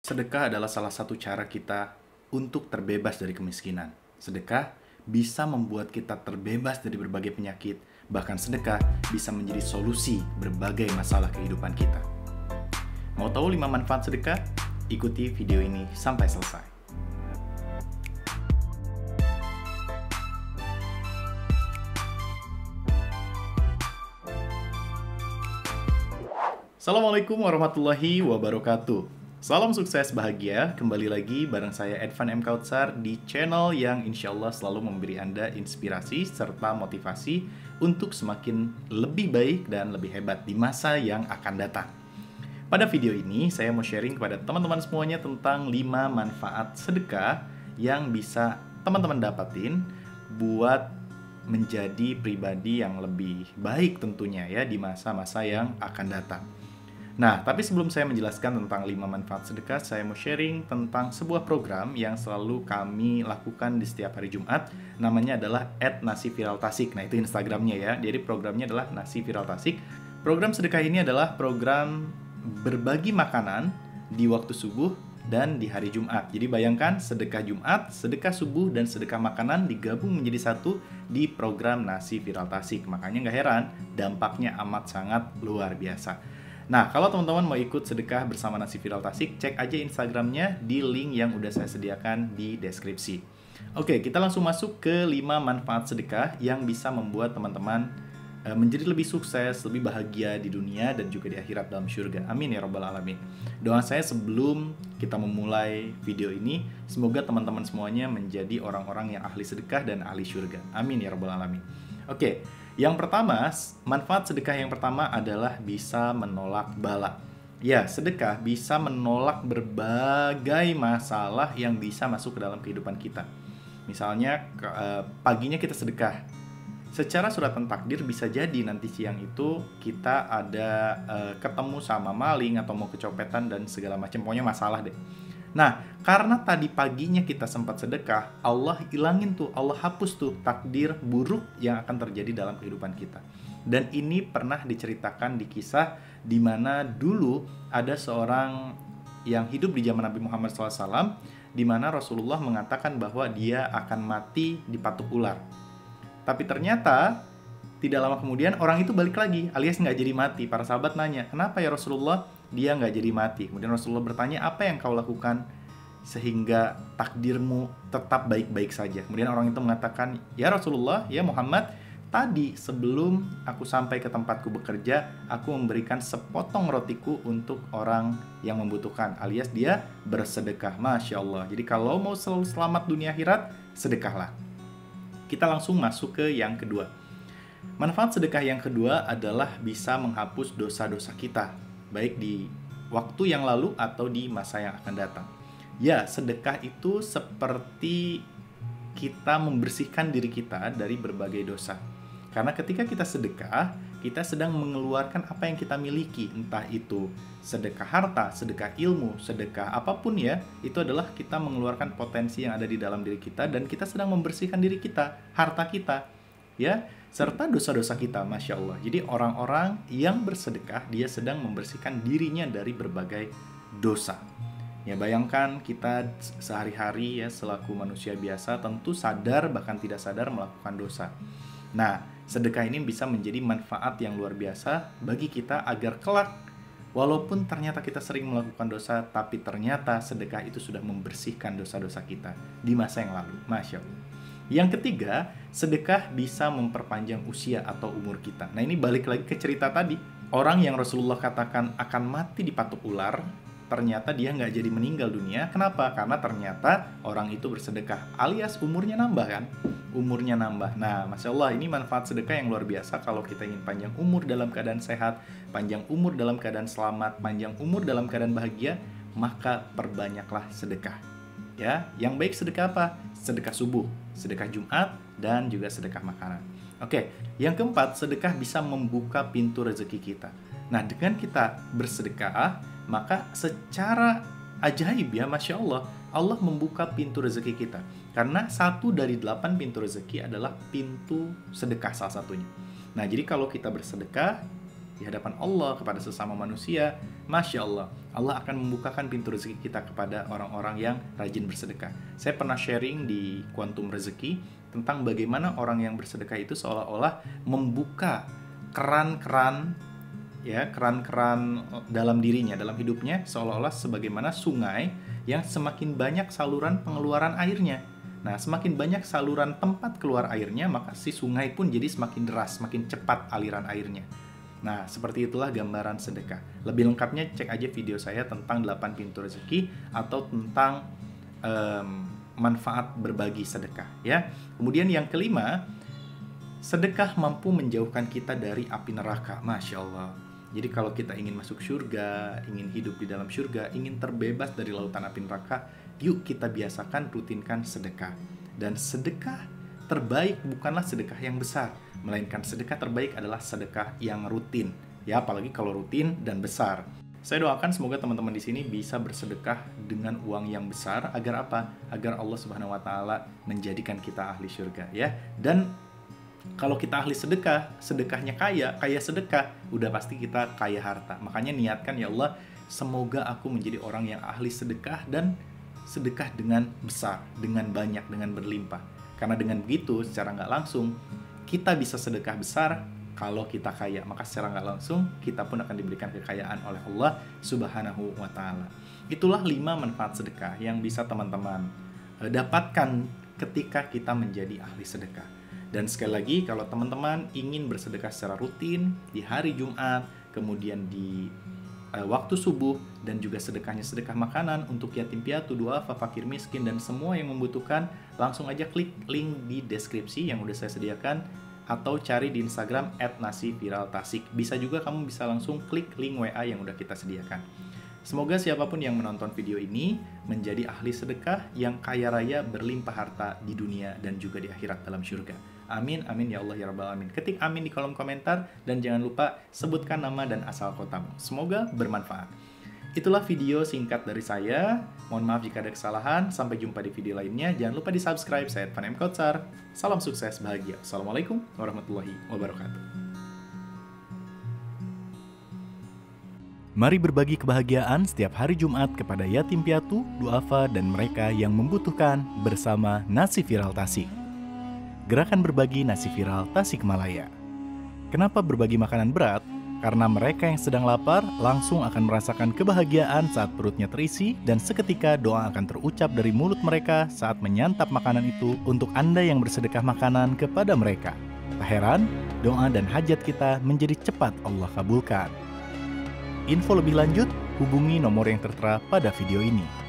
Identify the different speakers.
Speaker 1: Sedekah adalah salah satu cara kita untuk terbebas dari kemiskinan. Sedekah bisa membuat kita terbebas dari berbagai penyakit. Bahkan sedekah bisa menjadi solusi berbagai masalah kehidupan kita. Mau tahu 5 manfaat sedekah? Ikuti video ini sampai selesai. Assalamualaikum warahmatullahi wabarakatuh. Salam sukses bahagia, kembali lagi bareng saya Edvan M. Kautsar di channel yang insya Allah selalu memberi Anda inspirasi serta motivasi untuk semakin lebih baik dan lebih hebat di masa yang akan datang. Pada video ini saya mau sharing kepada teman-teman semuanya tentang 5 manfaat sedekah yang bisa teman-teman dapatin buat menjadi pribadi yang lebih baik tentunya ya di masa-masa yang akan datang. Nah, tapi sebelum saya menjelaskan tentang 5 manfaat sedekah, saya mau sharing tentang sebuah program yang selalu kami lakukan di setiap hari Jumat. Namanya adalah @nasiviraltasik. Nah, itu Instagramnya ya. Jadi programnya adalah Nasi Viral Tasik. Program sedekah ini adalah program berbagi makanan di waktu subuh dan di hari Jumat. Jadi bayangkan sedekah Jumat, sedekah subuh, dan sedekah makanan digabung menjadi satu di program Nasi Viral Tasik. Makanya nggak heran, dampaknya amat sangat luar biasa. Nah, kalau teman-teman mau ikut sedekah bersama Nasi Viral Tasik, cek aja Instagramnya di link yang udah saya sediakan di deskripsi. Oke, kita langsung masuk ke 5 manfaat sedekah yang bisa membuat teman-teman menjadi lebih sukses, lebih bahagia di dunia dan juga di akhirat dalam surga. Amin ya rabbal alamin. Doa saya sebelum kita memulai video ini, semoga teman-teman semuanya menjadi orang-orang yang ahli sedekah dan ahli surga. Amin ya rabbal alamin. Oke, yang pertama, manfaat sedekah yang pertama adalah bisa menolak bala. Ya, sedekah bisa menolak berbagai masalah yang bisa masuk ke dalam kehidupan kita. Misalnya, paginya kita sedekah. Secara suratan takdir bisa jadi nanti siang itu kita ada ketemu sama maling atau mau kecopetan dan segala macam, pokoknya masalah deh. Nah, karena tadi paginya kita sempat sedekah, Allah hilangin tuh, Allah hapus tuh takdir buruk yang akan terjadi dalam kehidupan kita. Dan ini pernah diceritakan di kisah di mana dulu ada seorang yang hidup di zaman Nabi Muhammad SAW, di mana Rasulullah mengatakan bahwa dia akan mati dipatuk ular. Tapi ternyata tidak lama kemudian orang itu balik lagi, alias nggak jadi mati. Para sahabat nanya, kenapa ya Rasulullah dia nggak jadi mati? Kemudian Rasulullah bertanya, apa yang kau lakukan sehingga takdirmu tetap baik-baik saja? Kemudian orang itu mengatakan, ya Rasulullah, ya Muhammad, tadi sebelum aku sampai ke tempatku bekerja, aku memberikan sepotong rotiku untuk orang yang membutuhkan, alias dia bersedekah. Masya Allah. Jadi kalau mau selalu selamat dunia akhirat, sedekahlah. Kita langsung masuk ke yang kedua. Manfaat sedekah yang kedua adalah bisa menghapus dosa-dosa kita, baik di waktu yang lalu atau di masa yang akan datang. Ya, sedekah itu seperti kita membersihkan diri kita dari berbagai dosa. Karena ketika kita sedekah, kita sedang mengeluarkan apa yang kita miliki, entah itu sedekah harta, sedekah ilmu, sedekah apapun ya, itu adalah kita mengeluarkan potensi yang ada di dalam diri kita dan kita sedang membersihkan diri kita, harta kita, ya, serta dosa-dosa kita, Masya Allah. Jadi orang-orang yang bersedekah, dia sedang membersihkan dirinya dari berbagai dosa. Ya, bayangkan kita sehari-hari ya selaku manusia biasa tentu sadar bahkan tidak sadar melakukan dosa. Nah, sedekah ini bisa menjadi manfaat yang luar biasa bagi kita agar kelak, walaupun ternyata kita sering melakukan dosa, tapi ternyata sedekah itu sudah membersihkan dosa-dosa kita di masa yang lalu. Masya Allah. Yang ketiga, sedekah bisa memperpanjang usia atau umur kita. Nah, ini balik lagi ke cerita tadi. Orang yang Rasulullah katakan akan mati dipatuk ular, ternyata dia nggak jadi meninggal dunia. Kenapa? Karena ternyata orang itu bersedekah, alias umurnya nambah kan? Umurnya nambah. Nah, Masya Allah, ini manfaat sedekah yang luar biasa kalau kita ingin panjang umur dalam keadaan sehat, panjang umur dalam keadaan selamat, panjang umur dalam keadaan bahagia, maka perbanyaklah sedekah. Ya, yang baik sedekah apa? Sedekah subuh, sedekah Jumat, dan juga sedekah makanan. Oke, yang keempat, sedekah bisa membuka pintu rezeki kita. Nah, dengan kita bersedekah, maka secara ajaib ya, Masya Allah, Allah membuka pintu rezeki kita. Karena 1 dari 8 pintu rezeki adalah pintu sedekah salah satunya. Nah, jadi kalau kita bersedekah, di hadapan Allah, kepada sesama manusia, Masya Allah, Allah akan membukakan pintu rezeki kita kepada orang-orang yang rajin bersedekah. Saya pernah sharing di Kuantum Rezeki tentang bagaimana orang yang bersedekah itu seolah-olah membuka keran-keran dalam dirinya, dalam hidupnya, seolah-olah sebagaimana sungai yang semakin banyak saluran pengeluaran airnya. Nah, semakin banyak saluran tempat keluar airnya, maka si sungai pun jadi semakin deras, semakin cepat aliran airnya. Nah, seperti itulah gambaran sedekah. Lebih lengkapnya cek aja video saya tentang 8 pintu rezeki atau tentang manfaat berbagi sedekah ya. Kemudian yang kelima, sedekah mampu menjauhkan kita dari api neraka. Masya Allah. Jadi kalau kita ingin masuk surga, ingin hidup di dalam surga, ingin terbebas dari lautan api neraka, yuk kita biasakan rutinkan sedekah. Dan sedekah terbaik bukanlah sedekah yang besar, melainkan sedekah terbaik adalah sedekah yang rutin. Ya, apalagi kalau rutin dan besar. Saya doakan semoga teman-teman di sini bisa bersedekah dengan uang yang besar agar apa? Agar Allah Subhanahu wa taala menjadikan kita ahli surga ya. Dan kalau kita ahli sedekah, sedekahnya kaya sedekah, udah pasti kita kaya harta. Makanya niatkan, ya Allah, semoga aku menjadi orang yang ahli sedekah dan sedekah dengan besar, dengan banyak, dengan berlimpah. Karena dengan begitu, secara nggak langsung, kita bisa sedekah besar kalau kita kaya. Maka secara nggak langsung, kita pun akan diberikan kekayaan oleh Allah Subhanahu wa ta'ala. Itulah 5 manfaat sedekah yang bisa teman-teman dapatkan ketika kita menjadi ahli sedekah. Dan sekali lagi, kalau teman-teman ingin bersedekah secara rutin di hari Jumat, kemudian di waktu subuh, dan juga sedekahnya sedekah makanan untuk yatim piatu, duafa, fakir miskin, dan semua yang membutuhkan, langsung aja klik link di deskripsi yang udah saya sediakan, atau cari di Instagram @nasiviraltasik. Bisa juga kamu bisa langsung klik link WA yang udah kita sediakan. Semoga siapapun yang menonton video ini menjadi ahli sedekah yang kaya raya, berlimpah harta di dunia dan juga di akhirat dalam surga. Amin, amin ya Allah ya Rabbal Alamin. Ketik amin di kolom komentar dan jangan lupa sebutkan nama dan asal kotamu. Semoga bermanfaat. Itulah video singkat dari saya. Mohon maaf jika ada kesalahan. Sampai jumpa di video lainnya. Jangan lupa di subscribe. Saya Edvan M. Kautsar. Salam sukses bahagia. Assalamualaikum warahmatullahi wabarakatuh. Mari berbagi kebahagiaan setiap hari Jumat kepada yatim piatu, duafa, dan mereka yang membutuhkan bersama Nasi Viral Tasik. Gerakan berbagi nasi viral Tasikmalaya. Kenapa berbagi makanan berat? Karena mereka yang sedang lapar langsung akan merasakan kebahagiaan saat perutnya terisi dan seketika doa akan terucap dari mulut mereka saat menyantap makanan itu untuk Anda yang bersedekah makanan kepada mereka. Tak heran, doa dan hajat kita menjadi cepat Allah kabulkan. Info lebih lanjut, hubungi nomor yang tertera pada video ini.